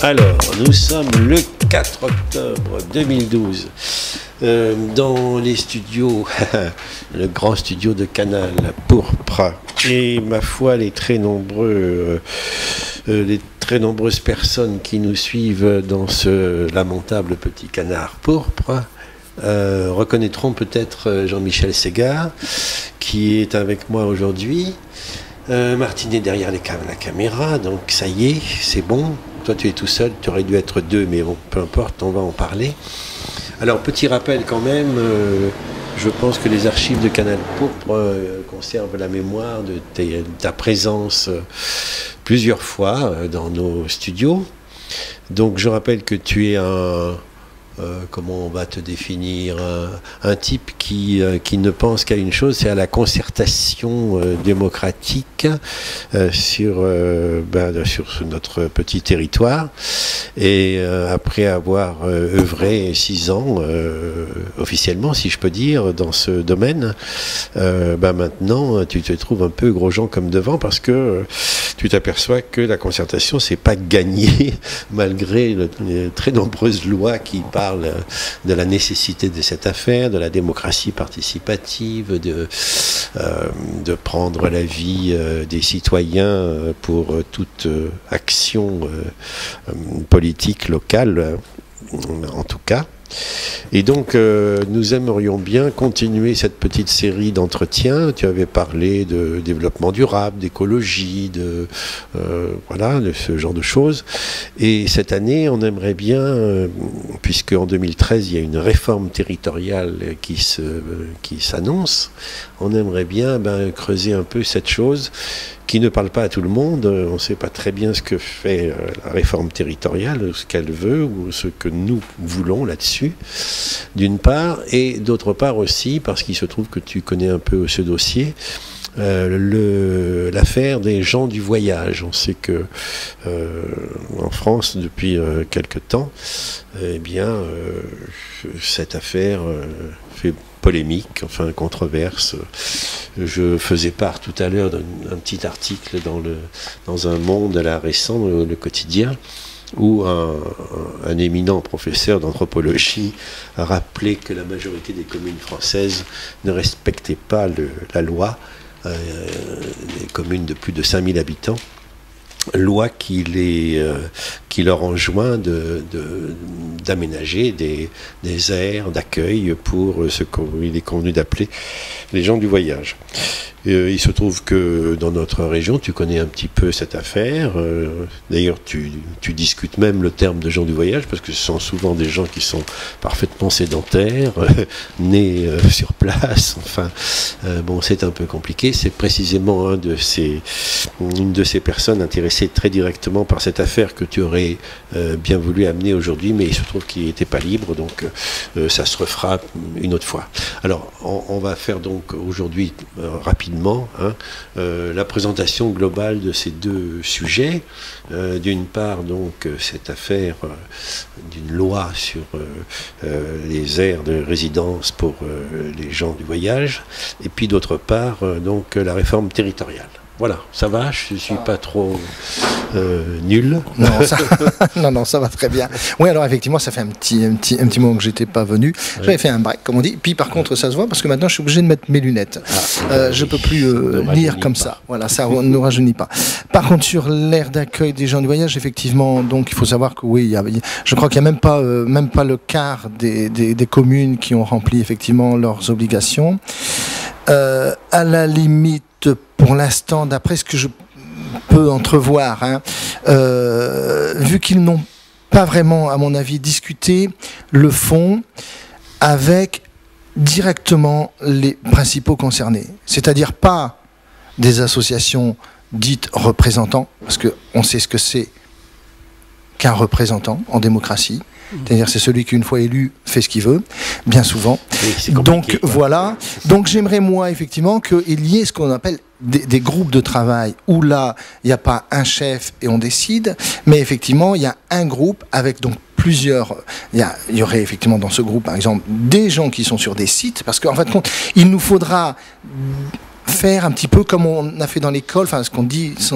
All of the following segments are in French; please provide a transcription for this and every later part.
Alors, nous sommes le 4 octobre 2012 dans les studios, le grand studio de Canal Pourpre. Et ma foi, les très nombreuses personnes qui nous suivent dans ce lamentable petit canard pourpre reconnaîtront peut-être Jean-Michel Ségard, qui est avec moi aujourd'hui. Martine est derrière la caméra, donc ça y est, c'est bon. Toi, tu es tout seul, tu aurais dû être deux, mais bon, peu importe, on va en parler. Alors, petit rappel quand même, je pense que les archives de Canal Pourpre conservent la mémoire de ta présence plusieurs fois dans nos studios. Donc, je rappelle que tu es comment on va te définir, un type qui ne pense qu'à une chose, c'est à la concertation démocratique sur notre petit territoire. Et après avoir œuvré 6 ans, officiellement, si je peux dire, dans ce domaine, maintenant, tu te trouves un peu gros Jean comme devant, parce que tu t'aperçois que la concertation, c'est pas gagné, malgré les très nombreuses lois qui parlent de la nécessité de cette affaire, de la démocratie participative, de prendre l'avis des citoyens pour toute action politique locale, en tout cas. Et donc, nous aimerions bien continuer cette petite série d'entretiens. Tu avais parlé de développement durable, d'écologie, voilà, de ce genre de choses. Et cette année, on aimerait bien, puisque en 2013, il y a une réforme territoriale qui s'annonce, on aimerait bien creuser un peu cette chose qui ne parle pas à tout le monde. On ne sait pas très bien ce que fait la réforme territoriale, ce qu'elle veut ou ce que nous voulons là-dessus, d'une part, et d'autre part aussi, parce qu'il se trouve que tu connais un peu ce dossier, l'affaire des gens du voyage. On sait que en France, depuis quelque temps, cette affaire fait polémique, enfin controverse. Je faisais part tout à l'heure d'un petit article dans un Monde là, récent, le quotidien, où un éminent professeur d'anthropologie a rappelé que la majorité des communes françaises ne respectaient pas la loi, les communes de plus de 5000 habitants, loi qui leur enjoint d'aménager des aires d'accueil pour ce qu'il est convenu d'appeler les gens du voyage. Il se trouve que dans notre région, tu connais un petit peu cette affaire. D'ailleurs, tu discutes même le terme de gens du voyage, parce que ce sont souvent des gens qui sont parfaitement sédentaires, nés sur place. Enfin, bon, c'est un peu compliqué. C'est précisément une de ces personnes intéressées très directement par cette affaire que tu aurais bien voulu amener aujourd'hui, mais il se trouve qu'il n'était pas libre, donc ça se refera une autre fois. Alors, on va faire donc aujourd'hui rapidement la présentation globale de ces deux sujets. D'une part, donc, cette affaire d'une loi sur les aires de résidence pour les gens du voyage, et puis d'autre part, donc, la réforme territoriale. Voilà, ça va, je ne suis pas trop nul. Non, ça va très bien. Oui, alors effectivement, ça fait un petit moment que j'étais pas venu. J'avais fait un break, comme on dit. Puis par contre, ça se voit parce que maintenant, je suis obligé de mettre mes lunettes. Je peux plus lire comme ça. Voilà, ça ne rajeunit pas. Par contre, sur l'aire d'accueil des gens du voyage, effectivement, donc il faut savoir que oui, je crois qu'il n'y a même pas le quart des communes qui ont rempli effectivement leurs obligations. À la limite, pour l'instant, d'après ce que je peux entrevoir, vu qu'ils n'ont pas vraiment, à mon avis, discuté le fond avec directement les principaux concernés. C'est-à-dire pas des associations dites représentants, parce qu'on sait ce que c'est qu'un représentant en démocratie. C'est-à-dire c'est celui qui, une fois élu, fait ce qu'il veut, bien souvent. Oui, donc voilà. Donc j'aimerais moi effectivement qu'il y ait ce qu'on appelle des groupes de travail où là il n'y a pas un chef et on décide, mais effectivement il y a un groupe avec donc plusieurs. Il y aurait effectivement dans ce groupe par exemple des gens qui sont sur des sites, parce qu'en fin de compte il nous faudra faire un petit peu comme on a fait dans l'école, enfin ce qu'on dit, ce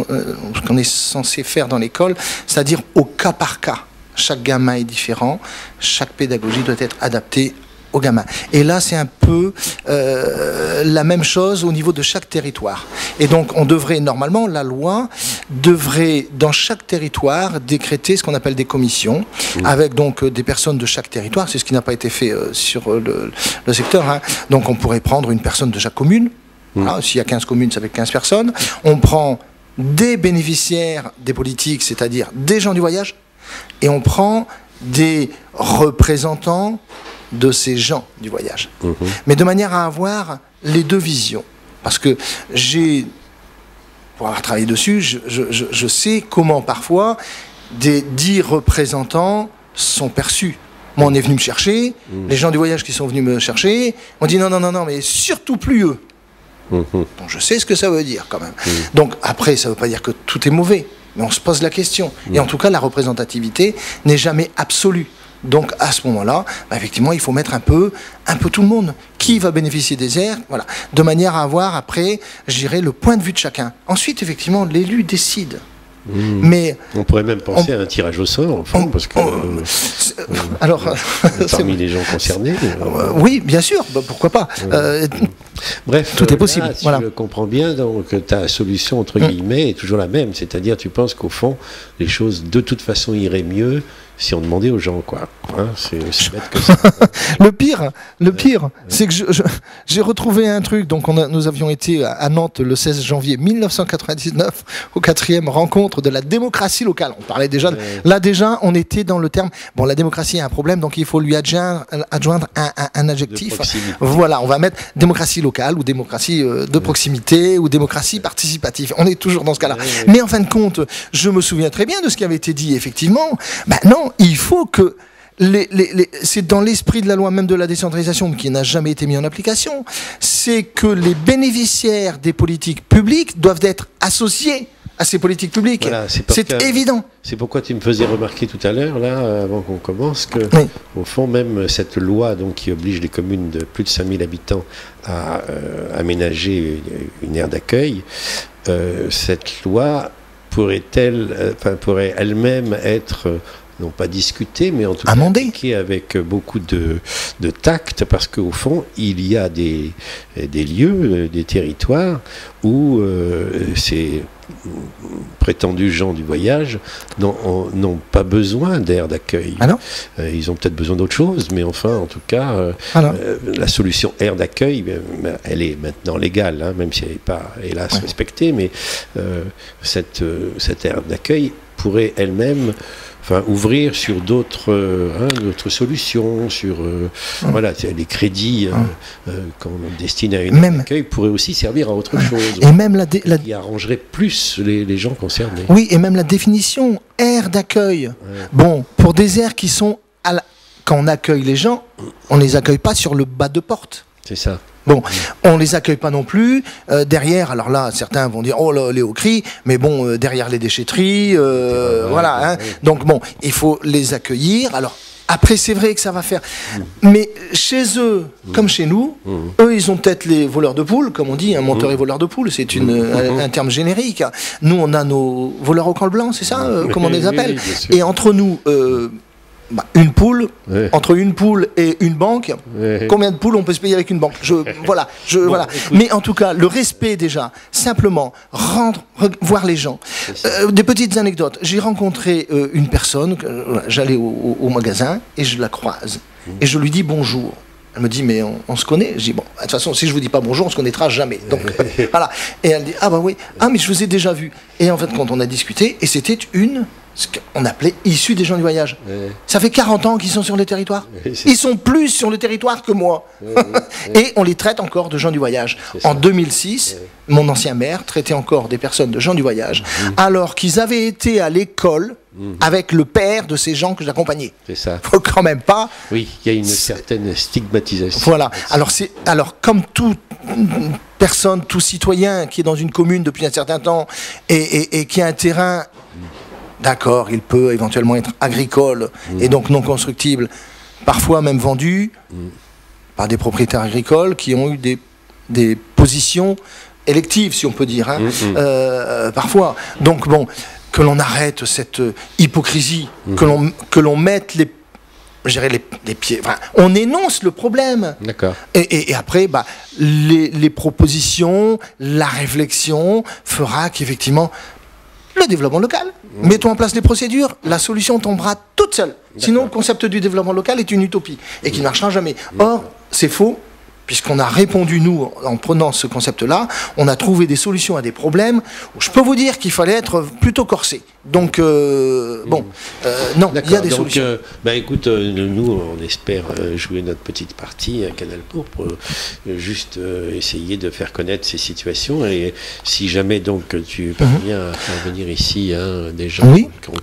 qu'on est censé faire dans l'école, c'est-à-dire au cas par cas. Chaque gamin est différent, chaque pédagogie doit être adaptée aux gamins. Et là, c'est un peu la même chose au niveau de chaque territoire. Et donc, on devrait, normalement, la loi devrait, dans chaque territoire, décréter ce qu'on appelle des commissions, avec donc des personnes de chaque territoire. C'est ce qui n'a pas été fait sur le secteur. Hein. Donc, on pourrait prendre une personne de chaque commune. Voilà, s'il y a 15 communes, ça fait 15 personnes. On prend des bénéficiaires des politiques, c'est-à-dire des gens du voyage, et on prend des représentants de ces gens du voyage. Mais de manière à avoir les deux visions. Parce que pour avoir travaillé dessus, je sais comment parfois des 10 représentants sont perçus. Moi, on est venu me chercher, les gens du voyage qui sont venus me chercher, on dit non, mais surtout plus eux. Donc je sais ce que ça veut dire quand même. Donc après, ça ne veut pas dire que tout est mauvais, mais on se pose la question. Et en tout cas, la représentativité n'est jamais absolue. Donc à ce moment-là, effectivement, il faut mettre un peu tout le monde. Qui va bénéficier des aires, voilà, de manière à avoir après, je dirais, le point de vue de chacun. Ensuite, effectivement, l'élu décide. Mais on pourrait même penser à un tirage au sort, en fond, parce que alors, parmi les gens concernés. Oui, bien sûr, pourquoi pas. Bref, tout est possible. Là, si voilà. je comprends bien, donc ta solution entre guillemets est toujours la même, c'est-à-dire tu penses qu'au fond, les choses de toute façon iraient mieux si on demandait aux gens, quoi. Hein, c'est aussi bête que ça. Le pire, c'est que j'ai retrouvé un truc. Donc, nous avions été à Nantes le 16 janvier 1999 au 4e rencontre de la démocratie locale. On parlait déjà. Là, déjà, on était dans le terme. Bon, la démocratie a un problème, donc il faut lui adjoindre un adjectif. Voilà, on va mettre démocratie locale ou démocratie de proximité ou démocratie participative. On est toujours dans ce cas-là. Mais en fin de compte, je me souviens très bien de ce qui avait été dit, effectivement. Ben non, il faut que c'est dans l'esprit de la loi même de la décentralisation qui n'a jamais été mis en application, c'est que les bénéficiaires des politiques publiques doivent être associés à ces politiques publiques. Voilà, c'est évident. C'est pourquoi tu me faisais remarquer tout à l'heure, là, avant qu'on commence, que au fond, même cette loi donc, qui oblige les communes de plus de 5000 habitants à aménager une aire d'accueil, cette loi pourrait elle-même être non pas discuter, mais en tout cas appliquer avec beaucoup de tact, parce qu'au fond, il y a des lieux, des territoires où ces prétendus gens du voyage n'ont pas besoin d'aire d'accueil. Ah non ils ont peut-être besoin d'autre chose, mais enfin, en tout cas, la solution aire d'accueil, elle est maintenant légale, hein, même si elle n'est pas, hélas, respectée, mais cette aire d'accueil pourrait elle-même ouvrir sur d'autres solutions, sur voilà, les crédits qu'on destine à une aire d'accueil pourraient aussi servir à autre chose. Et même qui arrangerait plus les gens concernés. Oui, et même la définition aire d'accueil. Bon, pour des aires qui sont quand on accueille les gens, on les accueille pas sur le bas de porte. C'est ça. Bon, on les accueille pas non plus derrière. Alors là, certains vont dire oh là, les hauts cris, mais bon, derrière les déchetteries, voilà. Hein. Donc bon, il faut les accueillir. Alors après, c'est vrai que ça va faire, mais chez eux, comme chez nous, eux, ils ont peut-être les voleurs de poules, comme on dit, un monteur et voleur de poules, c'est un terme générique. Nous, on a nos voleurs au col blanc, c'est ça, comme on les appelle. Et entre nous. Une poule, entre une poule et une banque, combien de poules on peut se payer avec une banque? Voilà. Mais en tout cas, le respect déjà, simplement, voir les gens. Des petites anecdotes. J'ai rencontré une personne, j'allais au magasin et je la croise. Et je lui dis bonjour. Elle me dit, mais on se connaît? Je dis, bon, de toute façon, si je vous dis pas bonjour, on se connaîtra jamais. Donc, voilà. Et elle dit, ah bah oui, mais je vous ai déjà vu. Et en fait, quand on a discuté, et c'était ce qu'on appelait issus des gens du voyage. Ça fait 40 ans qu'ils sont sur le territoire. Ils sont plus sur le territoire que moi. Et on les traite encore de gens du voyage. En 2006, mon ancien maire traitait encore des personnes de gens du voyage, alors qu'ils avaient été à l'école avec le père de ces gens que j'accompagnais. C'est ça. Faut quand même pas. Oui, il y a une certaine stigmatisation. Voilà. Alors comme toute personne, tout citoyen qui est dans une commune depuis un certain temps et qui a un terrain, d'accord, il peut éventuellement être agricole et donc non constructible, parfois même vendu par des propriétaires agricoles qui ont eu des positions électives, si on peut dire, hein, parfois. Donc bon, que l'on arrête cette hypocrisie, que l'on mette les pieds. Enfin, on énonce le problème. D'accord. Et après, les propositions, la réflexion fera qu'effectivement, le développement local. Mettons en place les procédures, la solution tombera toute seule. Sinon, le concept du développement local est une utopie et qui ne marchera jamais. Or, c'est faux. Puisqu'on a répondu, nous, en prenant ce concept-là, on a trouvé des solutions à des problèmes où je peux vous dire qu'il fallait être plutôt corsé. Donc, non, il y a des solutions. Écoute, nous, on espère jouer notre petite partie à Canal Pourpre, juste essayer de faire connaître ces situations. Et si jamais, donc, tu parviens à faire venir ici des gens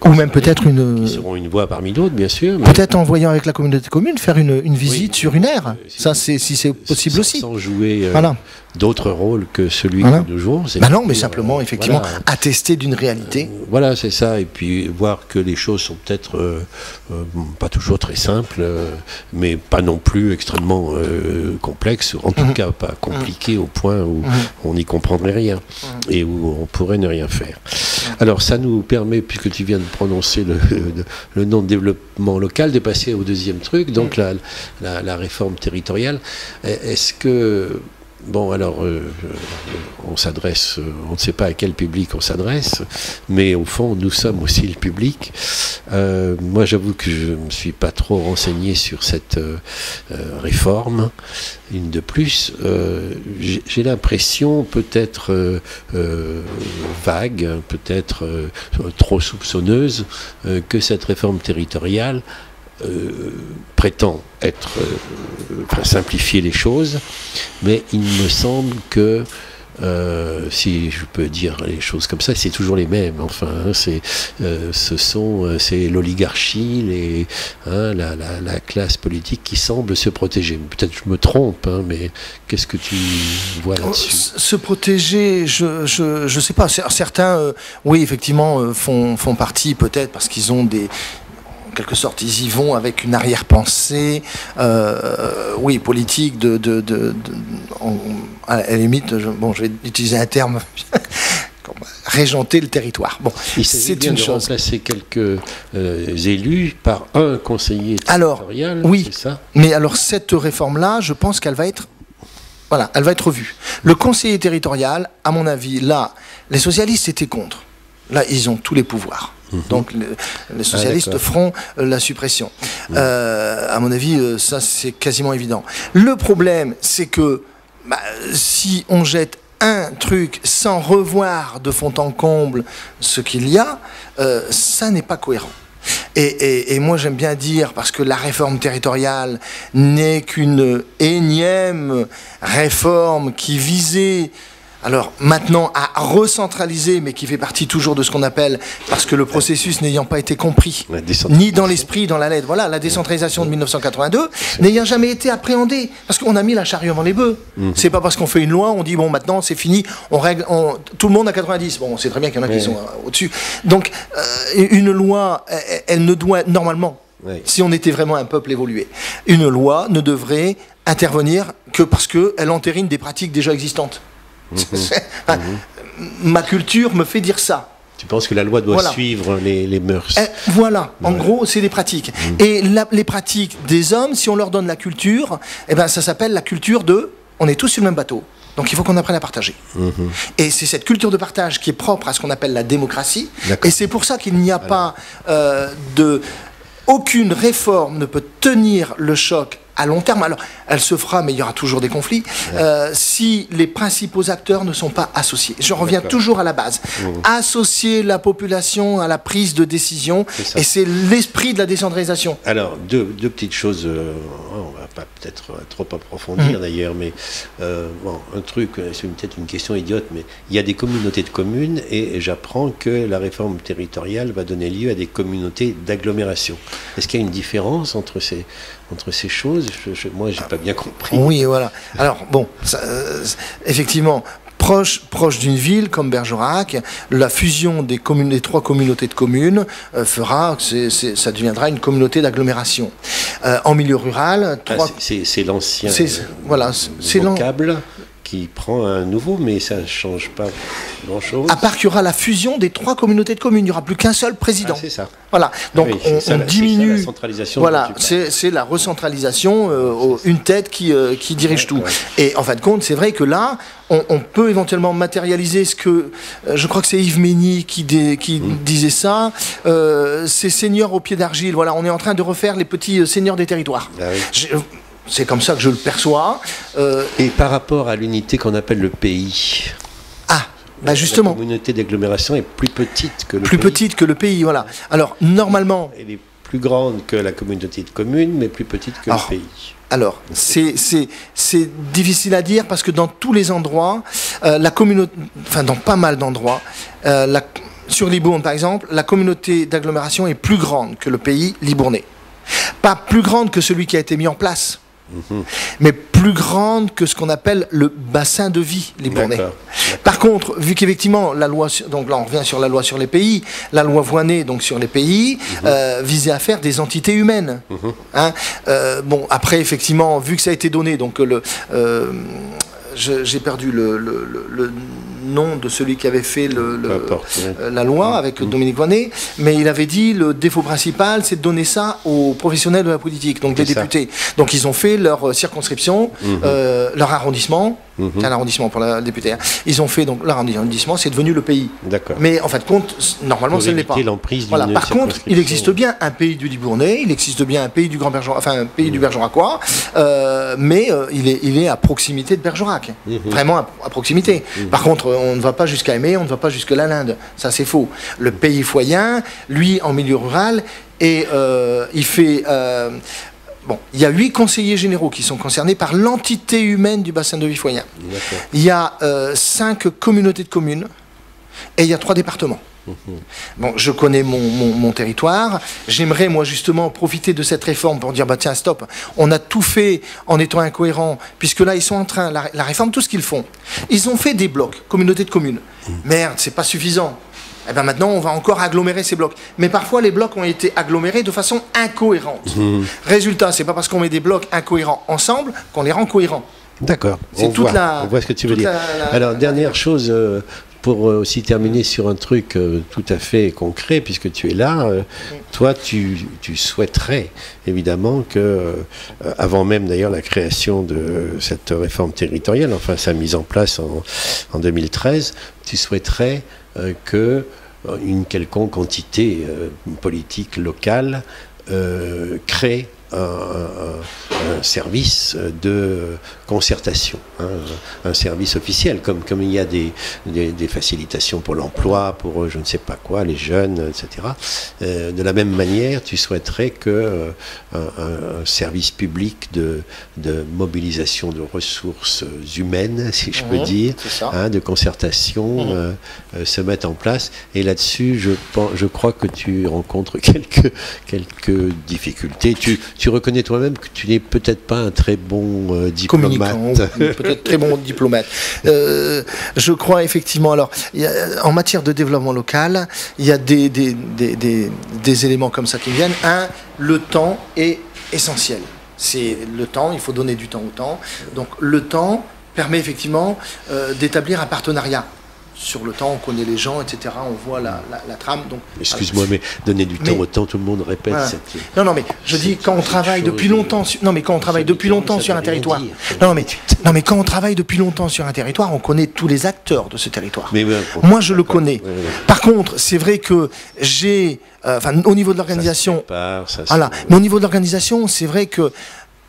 ou même peut-être qui seront une voix parmi d'autres, bien sûr. Peut-être en voyant avec la communauté commune, faire une visite sur une aire. Ça, si c'est possible aussi. Sans jouer d'autres rôles que celui que nous jouons. Non, mais simplement, effectivement, attester d'une réalité. Voilà, c'est ça. Et puis voir que les choses sont peut-être pas toujours très simples, mais pas non plus extrêmement complexes, en tout cas pas compliquées au point où on n'y comprendrait rien et où on pourrait ne rien faire. Alors ça nous permet, puisque tu viens de prononcer le nom de développement local, de passer au deuxième truc, donc la réforme territoriale. Est-ce que... Bon, alors, on s'adresse, on ne sait pas à quel public on s'adresse, mais au fond, nous sommes aussi le public. Moi, j'avoue que je ne me suis pas trop renseigné sur cette réforme. Une de plus, j'ai l'impression, peut-être vague, peut-être trop soupçonneuse, que cette réforme territoriale prétend être simplifier les choses, mais il me semble que si je peux dire les choses comme ça, c'est toujours les mêmes. Enfin, c'est l'oligarchie, la classe politique qui semble se protéger. Peut-être que je me trompe, mais qu'est-ce que tu vois là-dessus? Se protéger, je sais pas. Certains, oui, effectivement, font partie peut-être parce qu'ils ont des... En quelque sorte, ils y vont avec une arrière-pensée, politique, à la limite, je vais utiliser un terme, régenter le territoire. Bon, c'est une chose. Remplacer quelques élus par un conseiller territorial. Alors, oui, c'est ça. Mais alors cette réforme-là, je pense qu'elle va être... Voilà, elle va être revue. Le conseiller territorial, à mon avis, là, les socialistes étaient contre. Là, ils ont tous les pouvoirs. Donc les socialistes feront la suppression. À mon avis, ça c'est quasiment évident. Le problème, c'est que si on jette un truc sans revoir de fond en comble ce qu'il y a, ça n'est pas cohérent. Et moi j'aime bien dire, parce que la réforme territoriale n'est qu'une énième réforme qui visait... Alors maintenant à recentraliser, mais qui fait partie toujours de ce qu'on appelle, parce que le processus n'ayant pas été compris, ni dans l'esprit, dans la lettre, voilà, la décentralisation de 1982, n'ayant jamais été appréhendée, parce qu'on a mis la charrue avant les bœufs. C'est pas parce qu'on fait une loi, on dit bon maintenant c'est fini, on règle, tout le monde à 90. Bon, on sait très bien qu'il y en a qui sont au-dessus. Donc une loi, elle ne doit normalement, si on était vraiment un peuple évolué, une loi ne devrait intervenir que parce qu'elle entérine des pratiques déjà existantes. Ma culture me fait dire ça. Tu penses que la loi doit suivre les mœurs? En gros, c'est des pratiques. Et les pratiques des hommes, si on leur donne la culture, ça s'appelle la culture de... On est tous sur le même bateau. Donc il faut qu'on apprenne à partager. Et c'est cette culture de partage qui est propre à ce qu'on appelle la démocratie. Et c'est pour ça qu'il n'y a pas aucune réforme ne peut tenir le choc à long terme. Alors, elle se fera, mais il y aura toujours des conflits, si les principaux acteurs ne sont pas associés. Je reviens toujours à la base. Associer la population à la prise de décision, et c'est l'esprit de la décentralisation. Alors, deux petites choses, on va pas peut-être trop approfondir d'ailleurs, mais un truc, c'est peut-être une question idiote, mais il y a des communautés de communes, et j'apprends que la réforme territoriale va donner lieu à des communautés d'agglomération. Est-ce qu'il y a une différence entre ces choses? Moi, j'ai pas bien compris. Oui, voilà. Alors, bon, effectivement, proche d'une ville comme Bergerac, la fusion des trois communautés de communes fera que ça deviendra une communauté d'agglomération. En milieu rural, c'est l'ancien vocable qui prend un nouveau, mais ça ne change pas grand-chose. À part qu'il y aura la fusion des 3 communautés de communes, il n'y aura plus qu'un seul président. C'est ça. Voilà, donc on diminue. C'est la centralisation. Voilà, c'est la recentralisation, une tête qui dirige tout. Et en fin de compte, c'est vrai que là, on peut éventuellement matérialiser ce que je crois que c'est Yves Mény qui disait ça. Ces seigneurs au pied d'argile. Voilà, on est en train de refaire les petits seigneurs des territoires. Ah oui. C'est comme ça que je le perçois. Et par rapport à l'unité qu'on appelle le pays. Bah justement. La communauté d'agglomération est plus petite que le pays. Plus petite que le pays, voilà. Alors, normalement... Elle est plus grande que la communauté de communes, mais plus petite que le pays. Alors, c'est difficile à dire parce que dans tous les endroits, la communauté... Enfin, dans pas mal d'endroits, sur Libourne, par exemple, la communauté d'agglomération est plus grande que le pays libournais. Pas plus grande que celui qui a été mis en place. Mais plus grande que ce qu'on appelle le bassin de vie libournais. Par contre, vu qu'effectivement la loi, donc là on revient sur la loi sur les pays, la loi Voynet donc sur les pays visait à faire des entités humaines. Hein, bon après effectivement vu que ça a été donné donc j'ai perdu le nom de celui qui avait fait la loi avec Dominique Voynet, mais il avait dit le défaut principal c'est de donner ça aux professionnels de la politique, donc des députés. Donc ils ont fait leur circonscription, leur arrondissement, un arrondissement pour la députée. Hein. Ils ont fait donc leur arrondissement, c'est devenu le pays. Mais en fait compte, normalement ce n'est pas. Voilà. Par contre, il existe bien un pays du Libournais, il existe bien un pays du Grand Bergerac, enfin un pays du Bergeracois, mais il est à proximité de Bergerac, vraiment à proximité. Par contre, on ne va pas jusqu'à Aimé, on ne va pas jusque la Linde. Ça, c'est faux. Le pays foyen, lui, en milieu rural, et il fait... bon, il y a 8 conseillers généraux qui sont concernés par l'entité humaine du bassin de vie foyen. Il y a 5 communautés de communes et il y a 3 départements. Bon, je connais mon territoire. J'aimerais, moi, justement, profiter de cette réforme pour dire, bah tiens, stop, on a tout fait en étant incohérent, puisque là, ils sont en train, la réforme, tout ce qu'ils font. Ils ont fait des blocs, communautés de communes. Merde, c'est pas suffisant. Eh bien maintenant, on va encore agglomérer ces blocs. Mais parfois, les blocs ont été agglomérés de façon incohérente. Résultat, c'est pas parce qu'on met des blocs incohérents ensemble qu'on les rend cohérents. D'accord. On voit ce que tu veux dire. Alors, dernière chose... pour aussi terminer sur un truc tout à fait concret, puisque tu es là, toi, tu souhaiterais évidemment que, avant même d'ailleurs la création de cette réforme territoriale, enfin sa mise en place en 2013, tu souhaiterais que une quelconque entité politique locale crée un service de concertation, hein, un service officiel, comme il y a des facilitations pour l'emploi, pour je ne sais pas quoi, les jeunes, etc. De la même manière, tu souhaiterais que un service public de mobilisation de ressources humaines, si je peux dire, hein, de concertation, se mette en place. Et là-dessus, je crois que tu rencontres quelques difficultés. Tu reconnais toi-même que tu n'es peut-être pas un très bon diplomate. Peut-être très bon diplomate. Je crois effectivement, alors, en matière de développement local, il y a des éléments comme ça qui viennent. Un, le temps est essentiel. C'est le temps, il faut donner du temps au temps. Donc le temps permet effectivement d'établir un partenariat. Sur le temps, on connaît les gens, etc. On voit la trame. Excuse-moi, mais donner du temps au temps, tout le monde répète. Voilà. Non, mais je dis quand on travaille depuis longtemps. Non, mais quand on travaille depuis longtemps sur un territoire. Non, mais quand on travaille depuis longtemps sur un territoire, on connaît tous les acteurs de ce territoire. Moi, je le connais. Par contre, c'est vrai que j'ai, au niveau de l'organisation, mais au niveau de l'organisation, c'est vrai que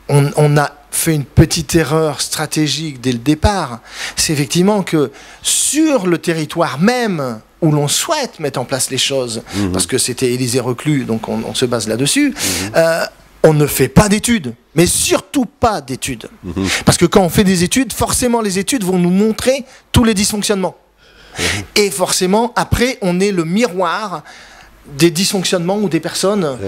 on a fait une petite erreur stratégique dès le départ. C'est effectivement que sur le territoire même où l'on souhaite mettre en place les choses, parce que c'était Élysée Reclus, donc on se base là-dessus, on ne fait pas d'études, mais surtout pas d'études. Parce que quand on fait des études, forcément les études vont nous montrer tous les dysfonctionnements. Et forcément, après, on est le miroir des dysfonctionnements ou des personnes.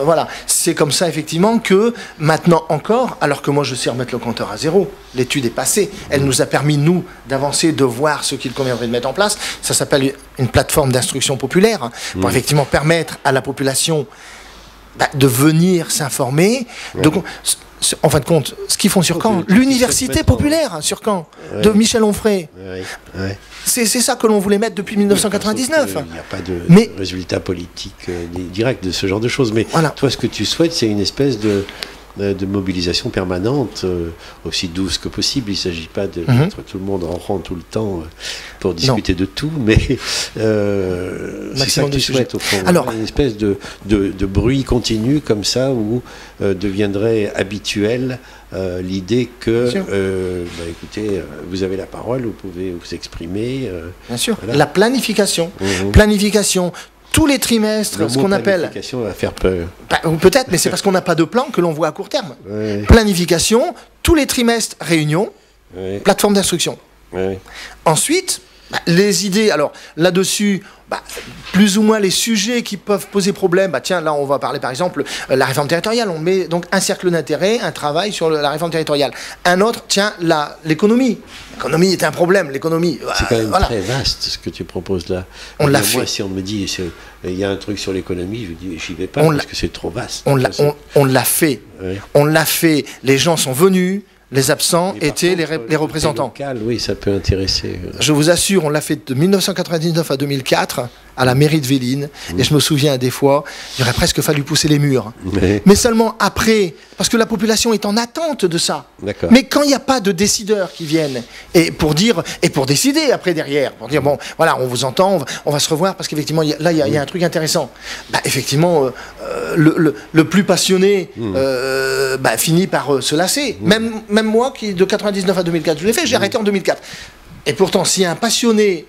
Voilà, c'est comme ça effectivement que maintenant encore, alors que moi je sais remettre le compteur à zéro, l'étude est passée, elle nous a permis nous d'avancer, de voir ce qu'il conviendrait de mettre en place. Ça s'appelle une plateforme d'instruction populaire pour effectivement permettre à la population de venir s'informer. en fin de compte, ce qu'ils font sur Caen, l'université populaire sur Caen, de Michel Onfray. C'est ça que l'on voulait mettre depuis 1999. Il n'y a pas de résultat politique direct de ce genre de choses. Mais toi, ce que tu souhaites, c'est une espèce de mobilisation permanente, aussi douce que possible. Il ne s'agit pas de mettre tout le monde en rang tout le temps pour discuter de tout, mais c'est ça que tu souhaites au fond. Alors, une espèce de bruit continu comme ça où deviendrait habituel l'idée que, écoutez, vous avez la parole, vous pouvez vous exprimer. Bien sûr. Voilà. La planification. Planification. Tous les trimestres, ce qu'on appelle... Planification va faire peur. Peut-être, mais c'est parce qu'on n'a pas de plan que l'on voit à court terme. Planification, tous les trimestres, réunion, plateforme d'instruction. Ensuite, les idées, alors là-dessus, plus ou moins les sujets qui peuvent poser problème, tiens, là on va parler par exemple la réforme territoriale, on met donc un cercle d'intérêt, un travail sur la réforme territoriale. Un autre, tiens, l'économie. L'économie est un problème, l'économie... C'est quand même très vaste ce que tu proposes là. On l'a fait. Moi, si on me dit, il y a un truc sur l'économie, je dis, j'y vais pas parce que c'est trop vaste. On l'a fait. On l'a fait. Les gens sont venus. Les absents étaient les représentants. Local, oui, ça peut intéresser. Je vous assure, on l'a fait de 1999 à 2004 à la mairie de Véline. Et je me souviens des fois, il aurait presque fallu pousser les murs. Mais seulement après, parce que la population est en attente de ça. Mais quand il n'y a pas de décideurs qui viennent et pour décider après derrière, pour dire bon, voilà, on vous entend, on va se revoir parce qu'effectivement là il y a un truc intéressant. Effectivement, le plus passionné finit par se lasser. Même moi qui de 99 à 2004, je l'ai fait, j'ai arrêté en 2004. Et pourtant, s'il y a un passionné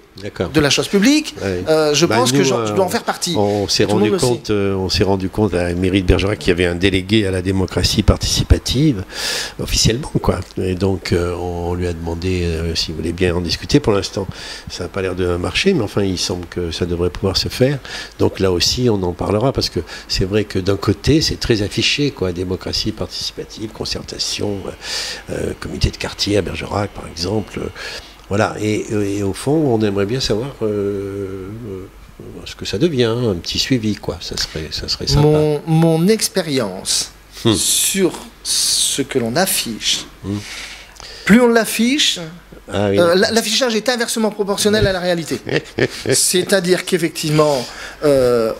de la chose publique, je pense que je dois en faire partie. On s'est rendu compte à la mairie de Bergerac qu'il y avait un délégué à la démocratie participative, officiellement, quoi. Et donc, on lui a demandé s'il voulait bien en discuter. Pour l'instant, ça n'a pas l'air de marcher, mais enfin, il semble que ça devrait pouvoir se faire. Donc là aussi, on en parlera, parce que c'est vrai que d'un côté, c'est très affiché, quoi. Démocratie participative, concertation, comité de quartier à Bergerac, par exemple. Voilà, et au fond, on aimerait bien savoir ce que ça devient, un petit suivi, quoi. Ça serait sympa. Mon expérience sur ce que l'on affiche, plus on l'affiche, l'affichage est inversement proportionnel à la réalité. C'est-à-dire qu'effectivement,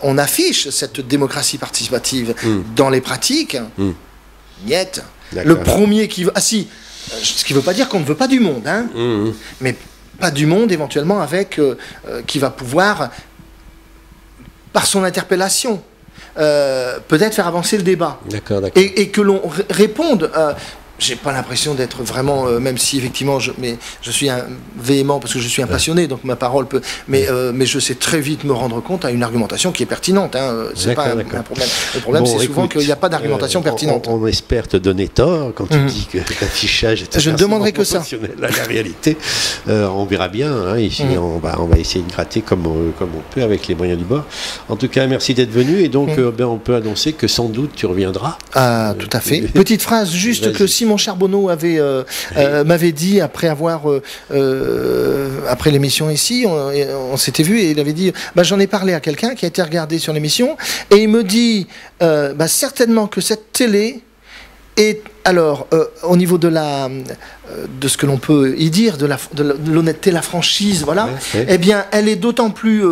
on affiche cette démocratie participative dans les pratiques, niet. Le premier qui veut... Ah si, ce qui ne veut pas dire qu'on ne veut pas du monde, hein, mais pas du monde éventuellement avec qui va pouvoir, par son interpellation, peut-être faire avancer le débat. Et que l'on réponde. J'ai pas l'impression d'être vraiment, même si effectivement, mais je suis véhément parce que je suis un passionné, donc ma parole peut. Mais je sais très vite me rendre compte à une argumentation qui est pertinente. C'est pas un problème. Le problème, c'est souvent qu'il n'y a pas d'argumentation pertinente. On espère te donner tort quand tu dis que l'affichage est je ne demanderai que ça. La réalité, on verra bien. Ici, on va essayer de gratter comme on peut avec les moyens du bord. En tout cas, merci d'être venu. Et donc, on peut annoncer que sans doute tu reviendras. Ah, tout à fait. Petite phrase juste que Simon Charbonneau m'avait dit après l'émission ici, on s'était vu et il avait dit j'en ai parlé à quelqu'un qui a été regardé sur l'émission et il me dit certainement que cette télé est alors au niveau de ce que l'on peut y dire, de l'honnêteté, la franchise, voilà, eh bien elle est d'autant plus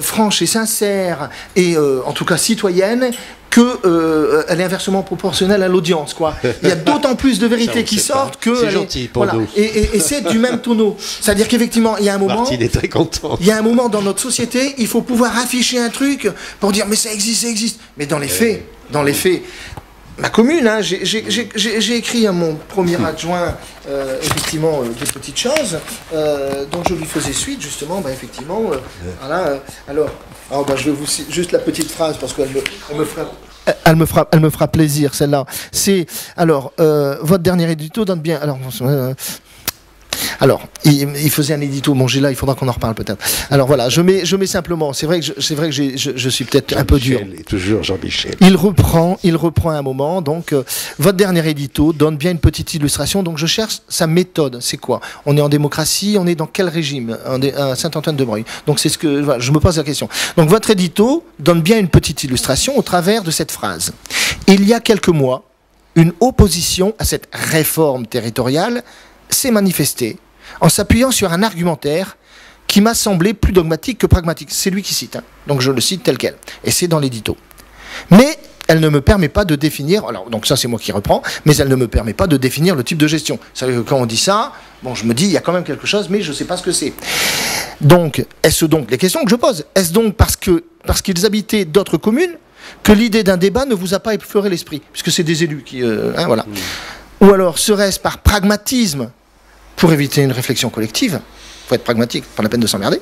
franche et sincère et en tout cas citoyenne qu'elle est inversement proportionnelle à l'audience, quoi. Il y a d'autant plus de vérité qui sortent que... C'est gentil pour nous. Et c'est du même tonneau. C'est-à-dire qu'effectivement, il y a un moment... Martine est très contente. Il y a un moment dans notre société, il faut pouvoir afficher un truc pour dire, mais ça existe. Mais dans les faits, ma commune, j'ai écrit à mon premier adjoint, effectivement, des petites choses, dont je lui faisais suite, justement, effectivement, voilà, alors, je vais vous citer juste la petite phrase, parce qu'elle me fera plaisir, celle-là. C'est, alors, votre dernier édito donne bien, alors, il faisait un édito, là, il faudra qu'on en reparle peut-être. Alors voilà, je mets simplement, c'est vrai que je suis peut-être un peu dur. Et toujours Jean-Michel. Il reprend un moment, donc votre dernier édito donne bien une petite illustration, donc je cherche sa méthode, c'est quoi? On est en démocratie, on est dans quel régime? À Saint-Antoine-de-Breuil. Donc c'est ce que, voilà, je me pose la question. Donc votre édito donne bien une petite illustration au travers de cette phrase. Il y a quelques mois, une opposition à cette réforme territoriale s'est manifestée en s'appuyant sur un argumentaire qui m'a semblé plus dogmatique que pragmatique. C'est lui qui cite, hein. Donc je le cite tel quel. Et c'est dans l'édito. Mais elle ne me permet pas de définir, alors donc ça c'est moi qui reprends, mais elle ne me permet pas de définir le type de gestion. Vous savez que quand on dit ça, bon je me dis il y a quand même quelque chose, mais je ne sais pas ce que c'est. Donc, est-ce donc, les questions que je pose, est-ce donc parce qu'ils habitaient d'autres communes que l'idée d'un débat ne vous a pas effleuré l'esprit, puisque c'est des élus qui... hein, voilà. Ou alors serait-ce par pragmatisme pour éviter une réflexion collective, il faut être pragmatique, pas la peine de s'emmerder,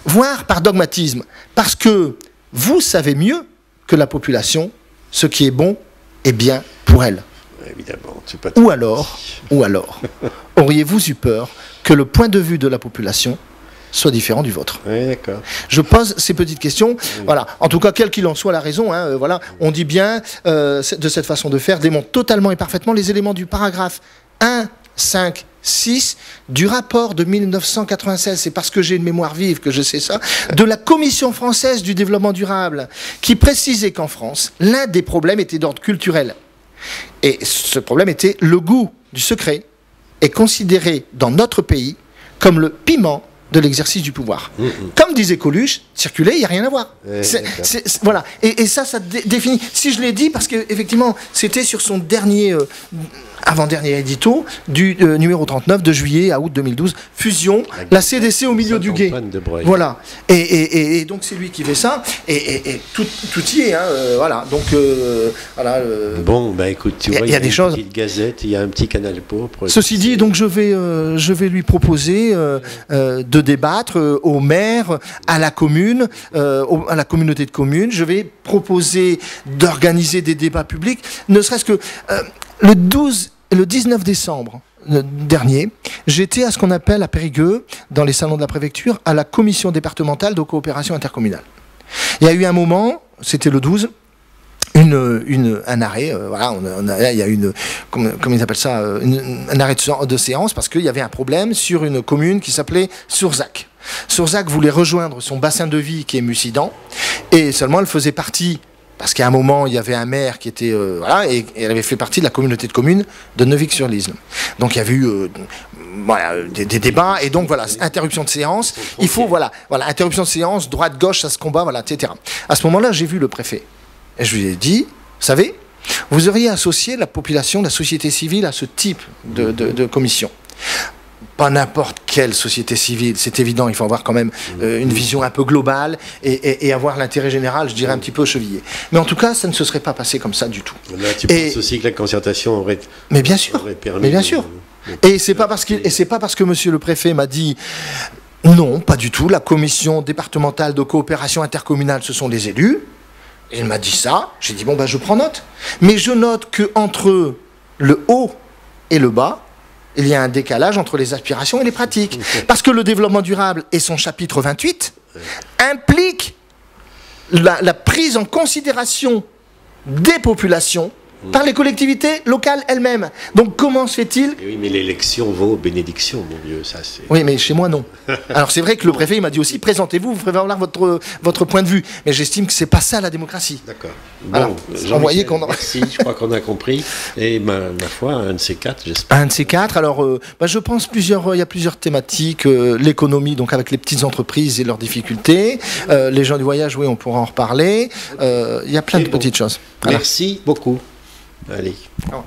voire par dogmatisme, parce que vous savez mieux que la population ce qui est bon et bien pour elle. Évidemment, c'est pas ou alors, auriez-vous eu peur que le point de vue de la population soit différent du vôtre? Oui, d'accord. Je pose ces petites questions. Oui. Voilà. En tout cas, quel qu'il en soit la raison, hein, voilà, on dit bien de cette façon de faire démontre totalement et parfaitement les éléments du paragraphe 1, 5, 6 du rapport de 1996, c'est parce que j'ai une mémoire vive que je sais ça, de la Commission française du développement durable, qui précisait qu'en France, l'un des problèmes était d'ordre culturel. Et ce problème était le goût du secret est considéré dans notre pays comme le piment de l'exercice du pouvoir. Comme disait Coluche, circuler, il n'y a rien à voir. Voilà. Et ça définit. Si je l'ai dit, parce qu'effectivement, c'était sur son dernier, avant-dernier édito, du numéro 39 de juillet à août 2012, fusion, la CDC au milieu du gué. Voilà. Et donc c'est lui qui fait ça. Et tout y est. Hein, voilà. Donc, voilà. Bon, bah écoute, tu vois, il y a des choses. Une petite gazette, il y a un petit canal pourpre. Ceci dit, donc je vais lui proposer de débattre au maire, à la commune, à la communauté de communes. Je vais proposer d'organiser des débats publics, ne serait-ce que le 19 décembre dernier, j'étais à ce qu'on appelle à Périgueux, dans les salons de la préfecture, à la commission départementale de coopération intercommunale. Il y a eu un moment, c'était le 12, un arrêt, voilà, il y a une, comment ils appellent ça, un arrêt de séance parce qu'il y avait un problème sur une commune qui s'appelait Sourzac. Sourzac voulait rejoindre son bassin de vie qui est Mussidan, et seulement elle faisait partie, parce qu'à un moment il y avait un maire qui était, voilà, et elle avait fait partie de la communauté de communes de Neuvy-sur-Lisle. Donc il y avait eu voilà, des débats, et donc voilà, interruption de séance, il faut, voilà, interruption de séance, droite-gauche, ça se combat, voilà, etc. À ce moment-là, j'ai vu le préfet. Et je lui ai dit, vous savez, vous auriez associé la population, la société civile à ce type de commission. Pas n'importe quelle société civile, c'est évident, il faut avoir quand même une vision un peu globale et avoir l'intérêt général, je dirais, un petit peu chevillé. Mais en tout cas, ça ne se serait pas passé comme ça du tout. Là, tu penses aussi que la concertation aurait, mais bien sûr, permis... Mais bien sûr. Et c'est pas parce que monsieur le préfet m'a dit... Non, pas du tout, la commission départementale de coopération intercommunale, ce sont les élus. Il m'a dit ça, j'ai dit bon ben je prends note. Mais je note qu'entre le haut et le bas, il y a un décalage entre les aspirations et les pratiques. Parce que le développement durable et son chapitre 28 implique la prise en considération des populations par les collectivités locales elles-mêmes. Donc comment se fait-il... Oui, mais l'élection vaut bénédiction, mon vieux, ça c'est... Oui, mais chez moi, non. Alors c'est vrai que le préfet, il m'a dit aussi, présentez-vous, vous ferez valoir votre point de vue. Mais j'estime que c'est pas ça la démocratie. D'accord. Bon, Jean-Michel, merci, je crois qu'on a compris. Et ma foi, un de ces quatre, j'espère. Un de ces quatre, alors je pense il y a plusieurs thématiques. L'économie, donc avec les petites entreprises et leurs difficultés. Les gens du voyage, oui, on pourra en reparler. Il y a plein de petites choses. Voilà. Merci beaucoup. Allez. Oh.